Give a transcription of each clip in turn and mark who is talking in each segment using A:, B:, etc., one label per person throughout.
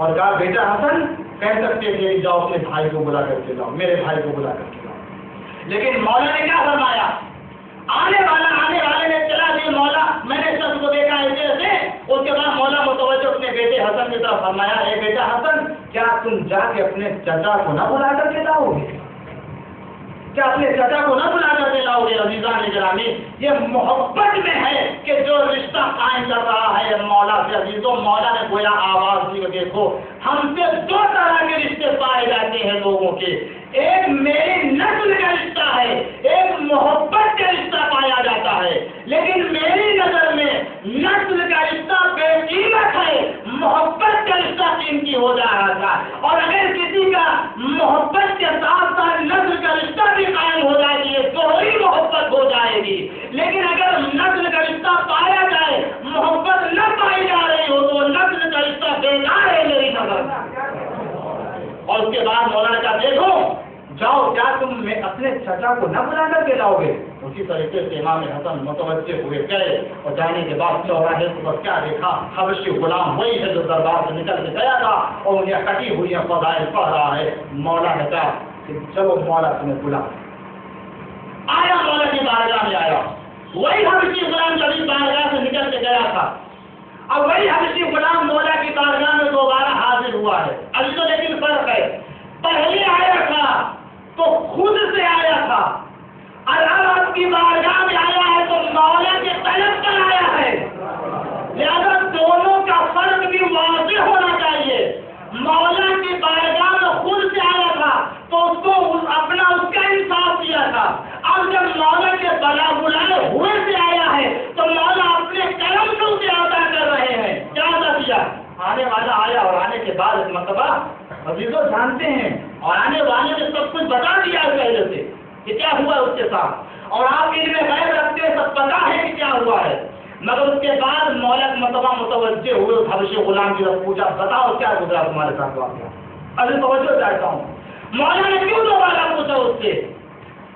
A: اور کہا بیٹا حسن کہہ سکتے تھے جاؤ اپنے بھائی کو بلا کر کے لاؤ، میرے بھائی کو بلا کر کے لاؤ، لیکن مولا نے کیا فرمایا؟ آنے والے نے چلا دی مولا میں نے شخص کو دیکھا ایسے ایسے، اس کے بعد مولا متوجہ اپنے بیٹے حسن کی طرف فرمایا اے بیٹا حسن کیا تم جا کے اپنے چچا کو نہ بلا کر کے لاؤ گے؟ کیا اپنے چچا کو نہ بلا کر کے لاؤ گے؟ عزیزان گرامی یہ محبت میں ہے کہ جو رشتہ قائم کر رہا ہے مولا سے۔ عزیزوں مولا نے گویا آواز دی، دیکھو ہم سے دو طرح کے رشتے پائے جاتے ہیں لوگوں کے، ایک میری نسل کا رشتہ ہے، ایک محبت کا رشتہ پایا جاتا ہے، لیکن میری نظر میں نسل کا رشتہ بے قیمت ہے، محبت کا رشتہ قیمتی ہو جا رہا تھا۔ اور اگر کسی کا محبت کے ساتھ ساتھ نسل کا رشتہ بھی قائم ہو جائے گی دوہری محبت ہو جائے گی، لیکن اگر نسل کا رشتہ پایا جائے محبت نہ پائی جا رہی ہو تو نسل کا رشتہ بیکار ہے میری نظر میں۔ اور اس کے بعد مولانا کہا دیکھو جاؤ کیا تم اپنے چچا کو نہ بلا کر کے لاؤ گے؟ اسی طریقے سے امام حسن متوجہ ہوئے گئے اور جانے کے بعد چوراہے پر کیا دیکھا؟ حبشی غلام وہی ہے جو دربار سے نکل کے گیا تھا اور انہیں کٹی ہوئی فضائل پڑھ رہا ہے۔ مولا نے کہا کہ چلو مولا تمہیں بلا، آیا مولا کی بارگاہ میں آیا، وہی حبشی غلام جبھی بارگاہ سے نکل کے گیا تھا، اب وہی حبشی غلام مولا کی بارگاہ میں دوبارہ حاضر ہوا ہے۔ ابھی تو لیکن فرق ہے، پہلے آیا تھا تو خود سے آیا تھا، اور اب آپ کی بارگاہ میں آیا ہے تو مولا کے طلب پر آیا ہے، لہذا دونوں کا فرق بھی واضح ہونا چاہیے۔ مولا کی بارگاہ میں خود سے آیا تھا تو اس کو اپنا اس کا انصاف دیا تھا، اب جب مولا کے بلائے ہوئے سے آیا ہے تو مولا اپنے کرم سے اسے ادا کر رہے ہیں۔ کیا ادا کیا؟ آنے والا آیا اور آنے کے بعد ایک مرتبہ عزیزوں جانتے ہیں اور آنے والے نے سب کچھ بتا دیا پہلے سے کہ کیا ہوا اس کے ساتھ، اور آپ علم غیب رکھتے سب پتا ہے کہ کیا ہوا ہے، مگر اس کے بعد مولا مرتبہ متوجہ ہوئے اس حبشی غلام کی طرف پوچھا بتاؤ کیا گزرا تمہارے ساتھ واقعہ؟ ابھی توجہ چاہتا ہوں مولا نے کیوں دوبارہ پوچھا اس سے،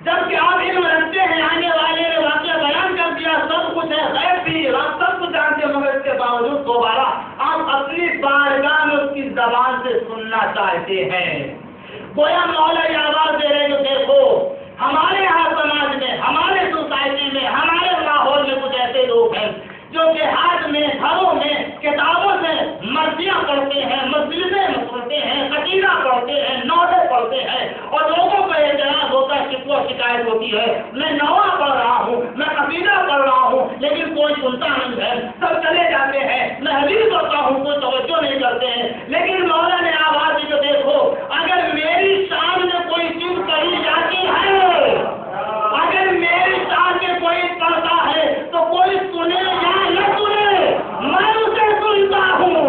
A: جبکہ آپ علم رکھتے ہیں، آنے والے نے واقعہ بیان کر دیا، سب کچھ ہے، غیب بھی آپ سب کچھ جانتے ہیں، مگر اس کے باوجود دوبارہ آپ اپنی بارگاہ میں اس کی زبان سے سننا چاہتے ہیں۔ گویا مولا یہ آواز دے رہے کہ دیکھو ہمارے یہاں سماج میں، ہمارے سوسائٹی میں، ہمارے ماحول میں کچھ ایسے لوگ ہیں جو دیہات میں گھروں میں کتابوں سے مرضیاں پڑھتے ہیں، مجلسیں پڑھتے ہیں، قصیدہ پڑھتے ہیں، نوحے پڑھتے ہیں، اور لوگوں کو اعتراض ہوتا ہے، شکوہ شکایت ہوتی ہے میں نوحہ پڑھ رہا ہوں، میں قصیدہ پڑھ رہا ہوں لیکن کوئی سنتا نہیں ہے، سب چلے جاتے ہیں، میں حدیث پڑھتا ہوں کوئی توجہ نہیں کرتے ہیں۔ لیکن مولا نے آواز دی کہ دیکھو اگر میری شان میں کوئی چیز کہی جاتی ہے، اگر میری شان میں کوئی پڑھتا ہے تو کوئی سنے یا نہ سنے میں اسے سنتا ہوں،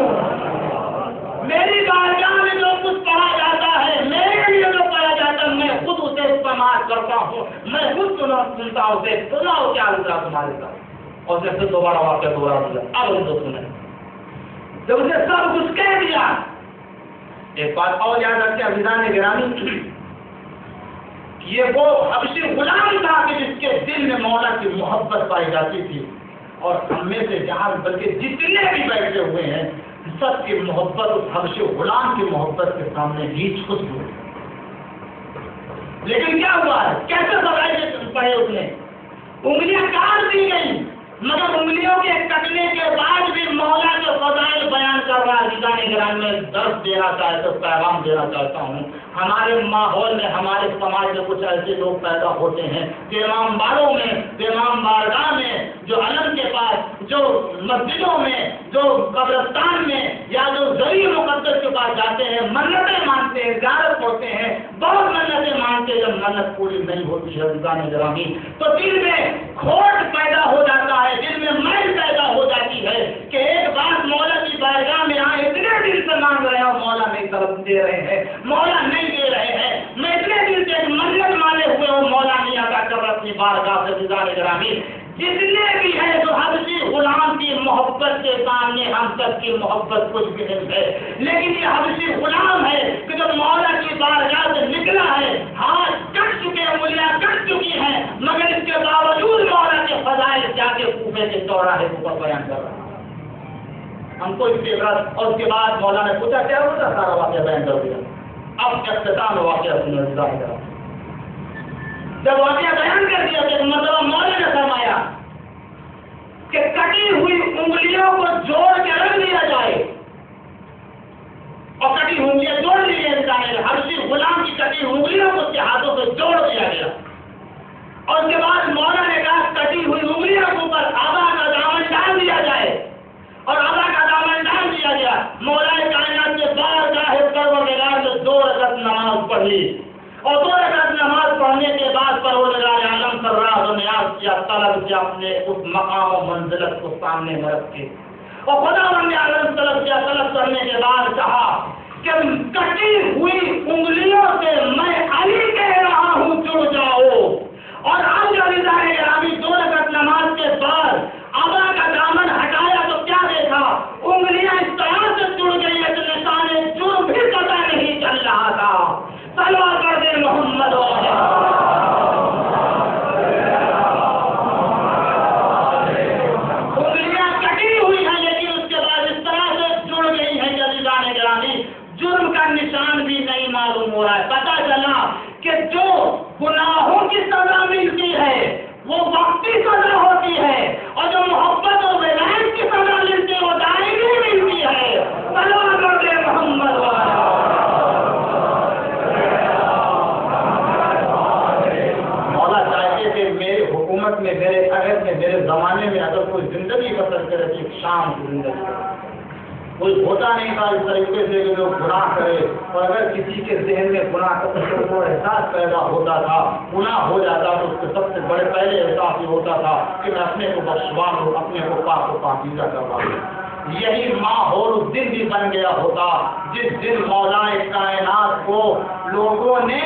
A: میری بارگاہ میں جو کچھ پڑھا جاتا ہے میرے لیے جو پڑھا جاتا ہے میں خود اسے استعمال کرتا ہوں، میں خود سنتا ہوں اسے۔ سناؤ کیا ہوگا تمہارے ساتھ؟ اور جیسے دوبارہ واقعہ دوبارہ ہو جائے اب ان کو سنیں، جب اسے سب کچھ کہہ دیا ایک بات اور یاد رکھتے ہیں عزیزان گرامی، یہ وہ حبشی غلام تھا کہ جس کے دل میں مولا کی محبت پائی جاتی تھی، اور ہم میں سے جہاں بلکہ جتنے بھی بیٹھے ہوئے ہیں سب کی محبت اس حبشی غلام کی محبت کے سامنے ہیچ کچھ ہوئی۔ لیکن کیا ہوا ہے؟ کیسے سوائے پڑھے اس نے؟ انگلیاں کاٹ دی گئی، مگر انگلیوں کے کٹنے کے بعد بھی مولا کے فضائل بیان کر رہا ہے۔ عزیزان گرامی میں درس دینا چاہتا ہوں، پیغام دینا چاہتا ہوں، ہمارے ماحول میں ہمارے سماج میں کچھ ایسے لوگ پیدا ہوتے ہیں کہ امام باروں میں، امام بارگاہ میں، جو علم کے پاس، جو مسجدوں میں، جو قبرستان میں یا جو ذریعہ مقدس کے پاس جاتے ہیں، منتیں مانتے ہیں، زیارت پڑھتے ہیں، بہت منتیں مانتے ہیں، جب منت پوری نہیں ہوتی ہے عزیزان گرامی تو دل میں کھوٹ پیدا ہو جاتا ہے، دل میں میل پیدا ہو جاتی ہے کہ ایک بات مولا کی بارگاہ میں آئے اتنے دل سے مانگ رہے ہیں اور مولا نہیں طرف دے رہے ہیں، مولا نہیں دے رہے ہیں، میں اتنے دل سے منت مانے ہوئے ہوں مولا نہیں ادا کر رہا اپنی بارگاہ سے۔ عزیزان گرامی جتنے بھی ہیں جو حبشی غلام کی محبت کے سامنے ہم سب کی محبت کچھ بھی نہیں ہے، لیکن یہ حبشی غلام ہے کہ جب مولا کی بارگاہ سے نکلا ہے ہاتھ کٹ چکے، انگلیاں کٹ چکی ہیں، مگر اس کے باوجود مولا کے فضائل جا کے کوفے کے چوراہے پر بیان کر رہا ہے۔ ہم کو اس کی عبرت. اور اس کے بعد مولانا نے پوچھا کیا ہوتا سارا واقعہ بیان کر دیا. اب اختتام واقعہ سنو. جب واقعہ بیان کر دیا کہ مطلب مولانا نے فرمایا کہ کٹی ہوئی انگلیوں کو جوڑ کے رکھ دیا جائے اور کٹی انگلیاں جوڑ لی گئی. ہر غلام کی کٹی انگلیوں کو اس کے ہاتھوں سے جوڑ دیا گیا. اور اس کے بعد مولانا نے کہا کٹی ہوئی انگلیوں کے اوپر آبا کا دامن ڈال دیا جائے اور آبا کا دامن ڈال دیا گیا. مولا کائنات نے بارگاہ پروردگار نے 2 رکعت نماز پڑھ لی اور 2 رکعت نماز پڑھنے کے بعد پروردگار عالم پر راز و نیاز کیا, طلب کیا اپنے اس مقام و منزلت کو سامنے میں رکھ کے. اور خدا نے عالم طلب کیا. طلب کرنے کے بعد کہا کہ کٹی ہوئی انگلیوں سے میں علی کہہ رہا ہوں جڑ جاؤ. اور اب جو ابھی 2 رکعت نماز کے بعد آبا کا دامن ہٹایا تو کیا دیکھا, انگلیاں اس طرح سے جڑ گئی ہے کہ نشان جرم بھی پتہ نہیں چل رہا تھا. صلوات کر دے محمد. انگلیاں کٹی ہوئی ہیں لیکن اس کے بعد اس طرح سے جڑ گئی ہیں کہ عزیزان گرامی جرم کا نشان بھی نہیں معلوم ہو رہا ہے. پتہ چلا کہ جو گناہوں کی سزا ملتی ہے وہ وقتی سزا ہوتی ہے اور جو محبت اور ولایت کی سزا ملتی ہے وہ دائمی ملتی ہے. صلوات کر دے محمد. مولا چاہتے تھے میری حکومت میں, میرے عہد میں, میرے زمانے میں اگر کوئی زندگی بسر کرے تو شام کی زندگی کوئی ہوتا نہیں تھا اس طریقے سے کہ جو گناہ کرے. اور اگر کسی کے ذہن میں گناہ کا تصور و احساس پیدا ہوتا تھا, گناہ ہو جاتا تو اس کے سب سے بڑے پہلے احساس یہ ہوتا تھا کہ میں اپنے کو بخشوا لوں, اپنے کو پاک و پاکیزہ کروا لوں. یہی ماحول اس دن بھی بن گیا ہوتا جس دن مولا کائنات کو لوگوں نے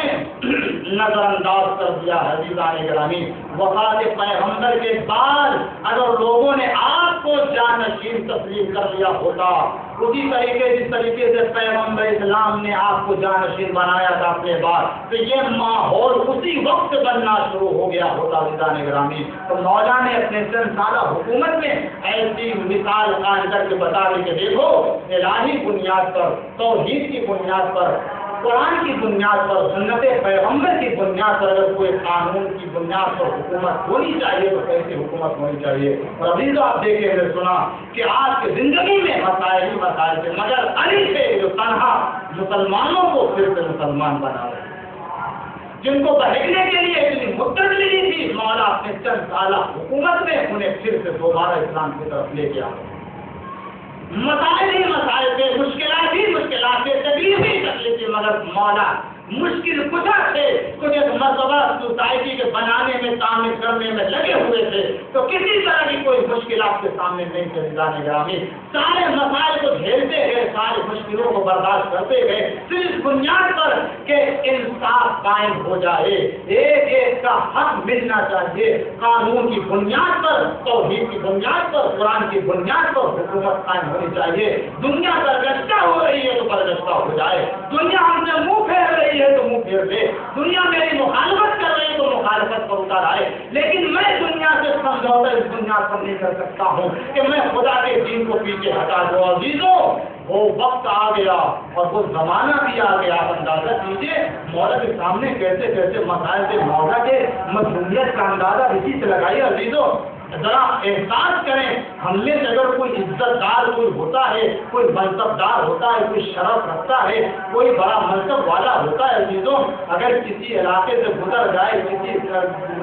A: نظر انداز کر دیا. عزیزان گرامی وفات پیغمبر کے بعد اگر لوگوں نے آپ کو جانشین تسلیم کر دیا ہوتا اسی طریقے جس طریقے سے پیغمبر اسلام نے آپ کو جانشین بنایا تھا اپنے بعد, تو یہ ماحول اسی وقت بننا شروع ہو گیا ہوتا. عزیزان گرامی تو مولا نے اپنے 3 سالہ حکومت میں ایسی مثال قائم کر کے بتا دی کہ دیکھو الہی بنیاد پر, توحید کی بنیاد پر, قرآن کی بنیاد پر, سنت پیغمبر کی بنیاد پر اگر کوئی قانون کی بنیاد پر حکومت ہونی چاہیے تو کیسی حکومت ہونی چاہیے. اور ابھی تو آپ دیکھیں میں سنا کہ آج کی زندگی میں مسائل ہی مسائل تھے مگر علی تھے جو تنہا مسلمانوں کو پھر سے مسلمان بنا رہے, جن کو بہکنے کے لیے اتنی مدت ملی تھی مولا اپنے 3 سالہ حکومت میں انہیں پھر سے دوبارہ اسلام کی طرف لے کے آئے. مسائل ہی مسائل تھے, مشکلات ہی مشکلات تھے, تکلیف ہی تکلیف تھی, مگر مولا مشکل کچھ تھے کچھ ایک مرتبہ سوسائٹی کے بنانے میں تعمیر کرنے میں لگے ہوئے تھے تو کسی طرح کی کوئی مشکل آپ کے سامنے نہیں تھے. عزیزان گرامی سارے مسائل کو جھیلتے گئے, ساری مشکلوں کو برداشت کرتے گئے صرف بنیاد پر کہ انصاف قائم ہو جائے, ایک ایک کا حق ملنا چاہیے. قانون کی بنیاد پر, توحید کی بنیاد پر, قرآن کی بنیاد پر حکومت قائم ہونی چاہیے. دنیا برگشتہ ہو رہی ہے تو برگشتہ ہو جائے, دنیا ہم سے منہ پھیر رہی ہے تو منہ پھیر دے, دنیا میری مخالفت کر رہی ہے تو مخالفت پر اتر آئے. لیکن میں دنیا سے سمجھوتا اس بنیاد پر نہیں کر سکتا ہوں کہ میں خدا کے دین کو پیچھے ہٹا دوں. عزیزوں وہ وقت آ گیا اور وہ زمانہ بھی آ گیا. آپ اندازہ کیجیے مولا کے سامنے کیسے کیسے مسائل تھے. مولا کے مظلومیت کا اندازہ اسی سے لگائیے. عزیزوں ذرا احساس کریں, ہم میں سے اگر کوئی عزت دار کوئی ہوتا ہے, کوئی منصب دار ہوتا ہے, کوئی شرف رکھتا ہے, کوئی بڑا منصب والا ہوتا ہے, عزیزوں اگر کسی علاقے سے گزر جائے, کسی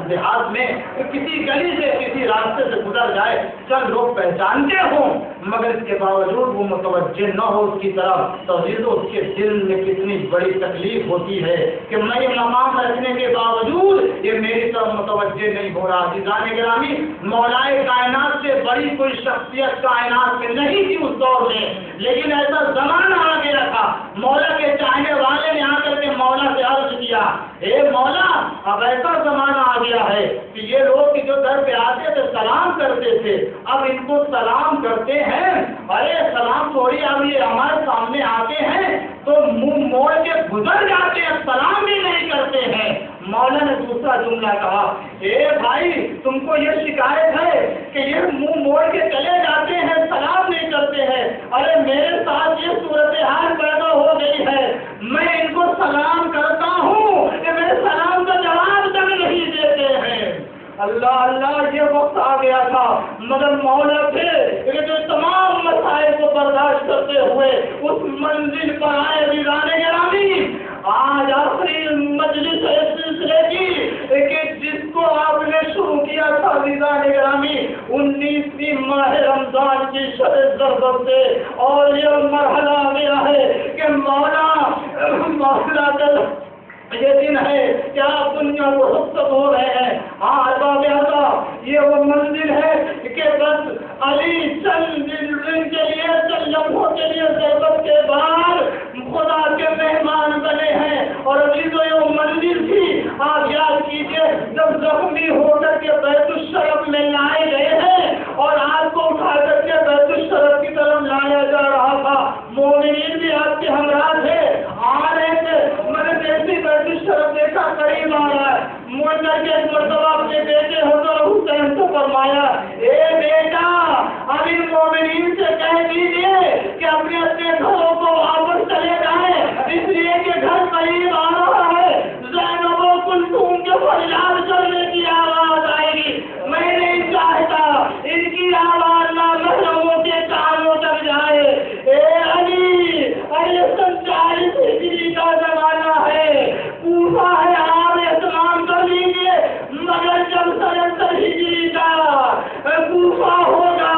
A: دیہات میں کسی گلی سے کسی راستے سے گزر جائے, چند لوگ پہچانتے ہوں مگر اس کے باوجود وہ متوجہ نہ ہو اس کی طرف, تو عزیزوں اس کے دل میں کتنی بڑی تکلیف ہوتی ہے کہ میں یہ مقام رکھنے کے باوجود یہ میری طرف متوجہ نہیں ہو رہا. عزیزان گرامی مولائے کائنات سے بڑی کوئی شخصیت کائنات میں نہیں تھی اس دور میں, لیکن ایسا زمانہ آ گیا تھا. مولا کے چاہنے والے نے آ کر کے مولا سے عرض کیا, اے مولا اب ایسا زمانہ آ گیا ہے کہ یہ لوگ جو در پہ آتے تھے سلام کرتے تھے, اب ان کو سلام کرتے ہیں, ارے سلام تھوڑی اب یہ ہمارے سامنے آتے ہیں تو منہ موڑ کے گزر جاتے ہیں, سلام بھی نہیں کرتے ہیں. مولا نے دوسرا جملہ کہا, اے بھائی تم کو یہ شکایت ہے کہ یہ منہ موڑ کے چلے جاتے ہیں، سلام نہیں کرتے ہیں. ارے میرے ساتھ یہ صورتحال پیدا ہو گئی ہے، میں ان کو سلام کرتا ہوں کہ میرے سلام کا جواب تک نہیں دیتے ہیں. اللہ اللہ یہ وقت آ گیا تھا، مگر مولا تھے کہ جو تمام مسائل کو برداشت کرتے ہوئے اس منزل پر آئے. ویران گرامی، آج آخری مجلس ہے اس سلسلے کی کہ جس کو آپ نے شروع کیا تھا ویران گرامی 19ویں ماہ رمضان کی شب ضربت سے، اور یہ مرحلہ آیا ہے کہ مولا یہ دن ہے کہ آپ دنیا کو رخصت ہو رہے ہیں. ہاں احباب، یہ وہ منزل ہے کہ بس علی چند دن کے لیے، چند لمحوں کے لیے ضرورت کے بعد خدا کے مہمان بنے ہیں. اور ابھی تو یہ منزل تھی، آپ یاد کیجئے جب زخمی ہو کر کے بیت الشرف میں لائے گئے ہیں اور آپ کو اٹھا کر کے بیت الشرف کی طرف لایا جا رہا تھا. مومنین بھی آپ کے ہمراہ تھے، آ رہے تھے. میں نے جیسی بیت الشرف دیکھا قریب آ رہا ہے، مڑ کر کے ایک مرتبہ اپنے بیٹے حضرت حسین سے فرمایا، اے بیٹا اب ان مومنین سے کہہ دیجیے کہ اپنے گھروں کو واپس چلے جائیں، اس لیے کہ گھر قریب آ رہا ہے. زینب و کلثوم کے فریاد کرنے کی آواز آئے گی. میں نہیں چاہتا ان کی آواز نہ محرموں کے کانوں تک جائے. اے علی، ارے 40 ہجری کا زمانہ ہے، کوفہ ہے، آپ اہتمام کر لیجیے. مگر جب 73 ہجری کا کوفہ ہوگا،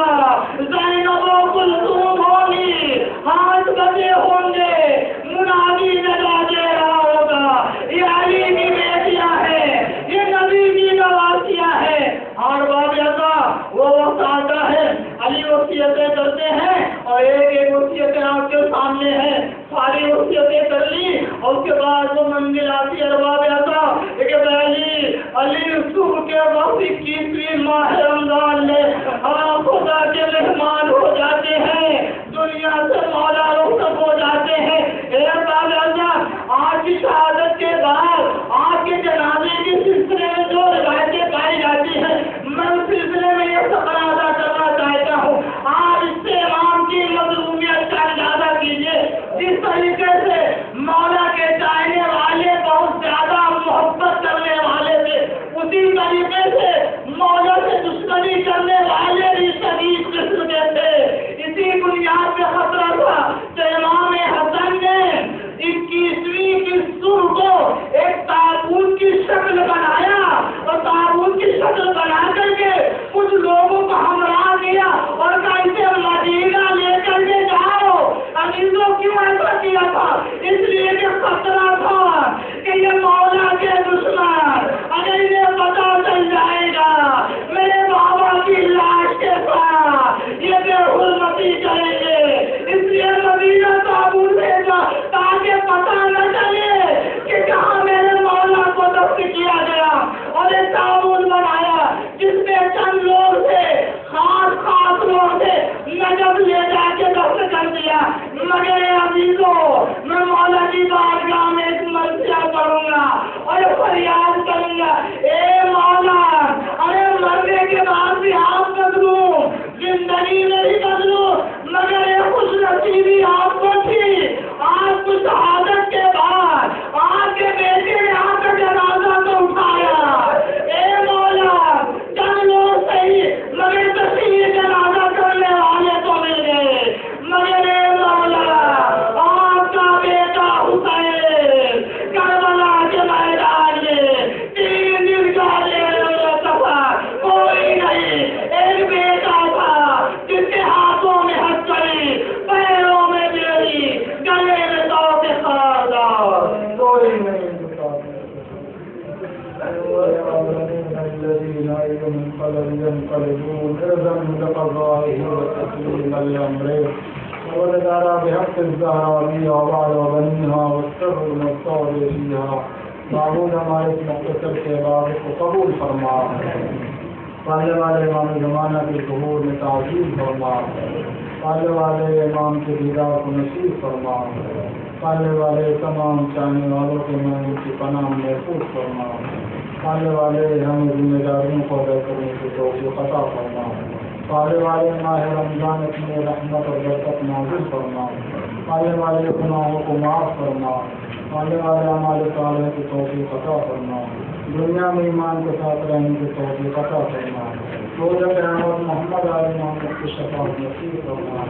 A: زینب و کلثوم ہوگی، 8 بجے ہوں گے، منادی لگا دے رہا ہوگا، یہ علی کی بیٹیاں ہیں، یہ نبی کی نوازیاں ہیں. اور وہ وقت آتا ہے، علی وصیتیں کرتے ہیں اور ایک وصیتیں آپ کے سامنے ہیں. ساری وصیتیں کر لی اور اس کے بعد وہ منزل آتی ہے. علی صبح کے وقت 21ویں ماہ رمضان میں خدا کے مہمان ہو جاتے ہیں، دنیا سے مولا رخصت ہو جاتے ہیں. آج کی شہادت کے بعد آپ کے جنازے کے سلسلے میں جو روایتیں پائی جاتی ہیں، میں اس سلسلے میں یہ سفر ادا کرنا چاہتا ہوں. آپ اس سے امام کی مظلومیت کا اندازہ کیجیے. جس طریقے سے مولا کے چاہنے والے بہت زیادہ محبت کرنے والے تھے، اسی طریقے سے مولا سے دشمنی کرنے والے بھی شدید قسم کے تھے. اسی بنیاد پہ خطرہ تھا کہ امام حسن نے 21ویں کی صبح کو ایک تابوت کی شکل بنایا اور تابوت کی شکل بنا کر کے کچھ لوگوں کو ہمراہ کیا اور کہا اسے مدینہ لے کر کے جاؤ. عزیزوں کیوں ایسا کیا تھا؟ اس لیے کہ خطرہ تھا کہ یہ مولا کے دشمن اگر انہیں پتا چل جائے گا میرے بابا کی لاش کے ساتھ یہ بے حرمتی کریں گے. اس لیے مدینہ تابوت بھیجا تاکہ پتا نہ چلے کہ کہاں میرے مولا کو دفن کیا گیا. اور ایک تابوت بنایا جس میں چند لوگ تھے، خاص لوگ تھے، نجف لے جا کے دفن کر دیا. مگر عزیزوں، میں مولا کی بارگاہ میں ایک مرثیہ کروں گا اور فریاد کروں گا، اے مولا، ارے مرنے کے بعد بھی آپ بدلوں، زندگی میں بھی بدلوں، مگر یہ خوش نصیبی آپ کو تھی. آپ کو شہادت کے بعد آپ کے بیٹے نے آپ کا جنازہ تو اٹھایا. اے مولا، چند لوگ صحیح مگر تصویر جنازہ کرنے والے تو مل گئے. مگر اے مولا، آپ کا بیٹا حسین کربلا کے میدان میں 3 دن کا سفر کوئی نہیں. ایک بیٹا تھا جس کے ہاتھوں میں ہتھکڑی، پیروں میں بیڑی، گلے میں توق خاردار، کوئی نہیں. الذين ينقلبون إذا لقضائه وتسليما لأمره ولدارا بحق الزهراء وبعد وبنيها والسر والصور فيها. معبود ہمارے مختصر کے عبادت کو قبول فرما، پالنے والے امام زمانہ کی ظہور میں تعظیم فرما، پالنے والے امام کے دیدار کو نصیب فرما، پالنے والے تمام چاہنے والوں کے میں ان کی پناہ محفوظ فرما.
B: آنے والے ہم ذمہ داریوں کو ادا کرنے کی توفیق عطا فرما، آنے والے ماہ رمضان اپنی رحمت اور برکت نازل فرما، آنے والے گناہوں کو معاف فرما، آنے والے اعمال صالحہ کی توفیق عطا فرما، دنیا میں ایمان کے ساتھ رہنے کی توفیق عطا فرما، روزہ قیامت محمد علیہ محمد کی شفاعت نصیب فرما۔